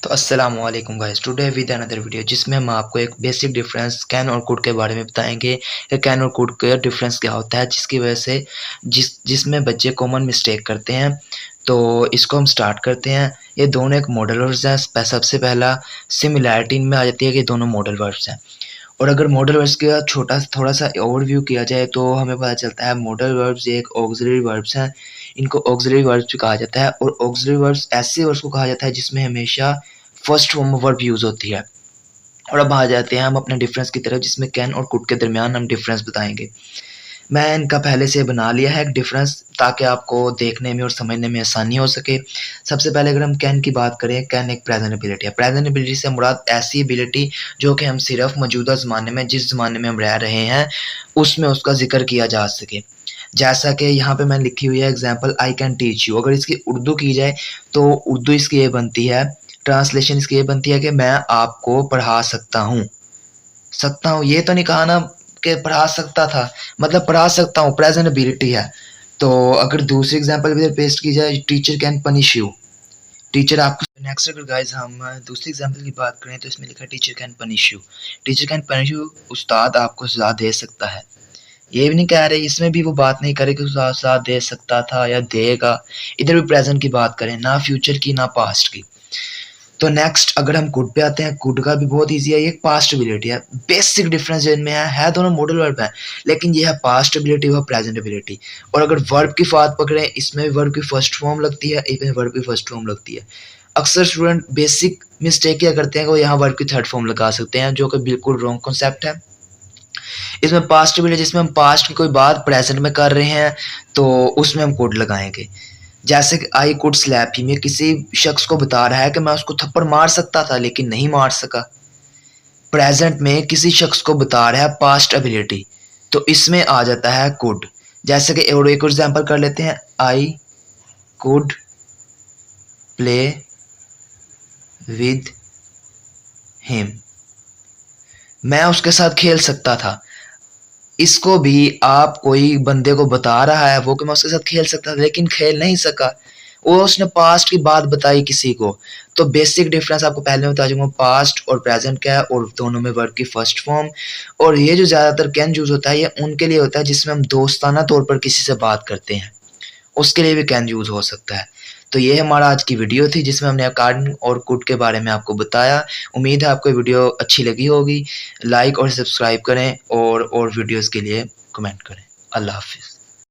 तो अस्सलाम वालेकुम guys, today with another video जिसमें हम आपको एक बेसिक डिफरेंस कैन और कुड के बारे में बताएंगे कि कैन और कुड का डिफरेंस क्या होता है, जिसकी वजह से जिसमें बच्चे कॉमन मिस्टेक करते हैं। तो इसको हम स्टार्ट करते हैं। ये दोनों एक मॉडल वर्ब्स हैं। सबसे पहला सिमिलैरिटी इनमें आ जाती है कि दोनों मॉडल वर्ब्स हैं। और अगर मॉडल वर्ब्स का थोड़ा सा ओवरव्यू किया जाए तो हमें पता चलता है मॉडल वर्ब्स एक ऑक्सिलरी वर्ब्स हैं। इनको ऑक्सिलरी वर्ब्स भी कहा जाता है और ऑक्सिलरी वर्ब्स ऐसे वर्ब्स को कहा जाता है जिसमें हमेशा फर्स्ट फॉर्म वर्ब यूज़ होती है। और अब आ जाते हैं हम अपने डिफरेंस की तरफ, जिसमें कैन और कुड के दरमियान हम डिफरेंस बताएंगे। मैं इनका पहले से बना लिया है एक डिफरेंस, ताकि आपको देखने में और समझने में आसानी हो सके। सबसे पहले अगर हम कैन की बात करें, कैन एक प्रेजेंट एबिलिटी है। प्रेजेंट एबिलिटी से मुराद ऐसी एबिलिटी जो कि हम सिर्फ मौजूदा ज़माने में, जिस ज़माने में हम रह रहे हैं, उसमें उसका जिक्र किया जा सके। जैसा कि यहाँ पे मैंने लिखी हुई है example, I can teach you. अगर इसकी उर्दू की जाए तो उर्दू इसकी ये बनती है, ट्रांसलेशन इसकी ये बनती है कि मैं आपको पढ़ा सकता हूँ। ये तो नहीं कहा ना कि पढ़ा सकता था, मतलब पढ़ा सकता हूँ, प्रेजेंट एबिलिटी है। तो अगर दूसरी एग्जांपल भी पेस्ट की जाए, teacher can punish you. Teacher आपको नेक्स्ट, अगर गाइस हम दूसरी एग्जांपल की बात करें तो इसमें लिखा है teacher can punish you. Teacher can punish you, उस्ताद आपको सजा दे सकता है। ये भी नहीं कह रहे, इसमें भी वो बात नहीं करे कि उस्ताद सजा दे सकता था या देगा। इधर भी प्रेजेंट की बात करें, ना फ्यूचर की ना पास्ट की। तो नेक्स्ट अगर हम कुड पे आते हैं, कुड का भी बहुत इजी है, ये पास्ट एबिलिटी है। बेसिक डिफरेंस इनमें है दोनों मॉडल वर्ब है, लेकिन ये है पास्ट एबिलिटी व प्रेजेंट एबिलिटी। और अगर वर्ब की बात पकड़े, इसमें वर्ब की फर्स्ट फॉर्म लगती है, इसमें वर्ब की फर्स्ट फॉर्म लगती है। अक्सर स्टूडेंट बेसिक मिस्टेक क्या करते हैं कि वो यहाँ वर्ब की थर्ड फॉर्म लगा सकते हैं, जो कि बिल्कुल रॉन्ग कॉन्सेप्ट है। इसमें पास्ट एबिलिटी, जिसमें हम पास्ट की कोई बात प्रेजेंट में कर रहे हैं तो उसमें हम कुड लगाएंगे। जैसे कि आई कुड स्लैप हिम, ये किसी शख्स को बता रहा है कि मैं उसको थप्पड़ मार सकता था लेकिन नहीं मार सका। प्रेजेंट में किसी शख्स को बता रहा है पास्ट एबिलिटी, तो इसमें आ जाता है कुड। जैसे कि और एक एग्जांपल कर लेते हैं, I could play with him, मैं उसके साथ खेल सकता था। इसको भी आप कोई बंदे को बता रहा है वो कि मैं उसके साथ खेल सकता था लेकिन खेल नहीं सका, वो उसने पास्ट की बात बताई किसी को। तो बेसिक डिफरेंस आपको पहले बता दूंगा, पास्ट और प्रेजेंट क्या है, और दोनों में वर्ब की फर्स्ट फॉर्म। और ये जो ज़्यादातर कैन यूज होता है, ये उनके लिए होता है जिसमें हम दोस्ताना तौर पर किसी से बात करते हैं, उसके लिए भी कैन यूज हो सकता है। तो ये हमारा आज की वीडियो थी जिसमें हमने कैन और कुड के बारे में आपको बताया। उम्मीद है आपको वीडियो अच्छी लगी होगी। लाइक और सब्सक्राइब करें और वीडियोस के लिए कमेंट करें। अल्लाह हाफिज़।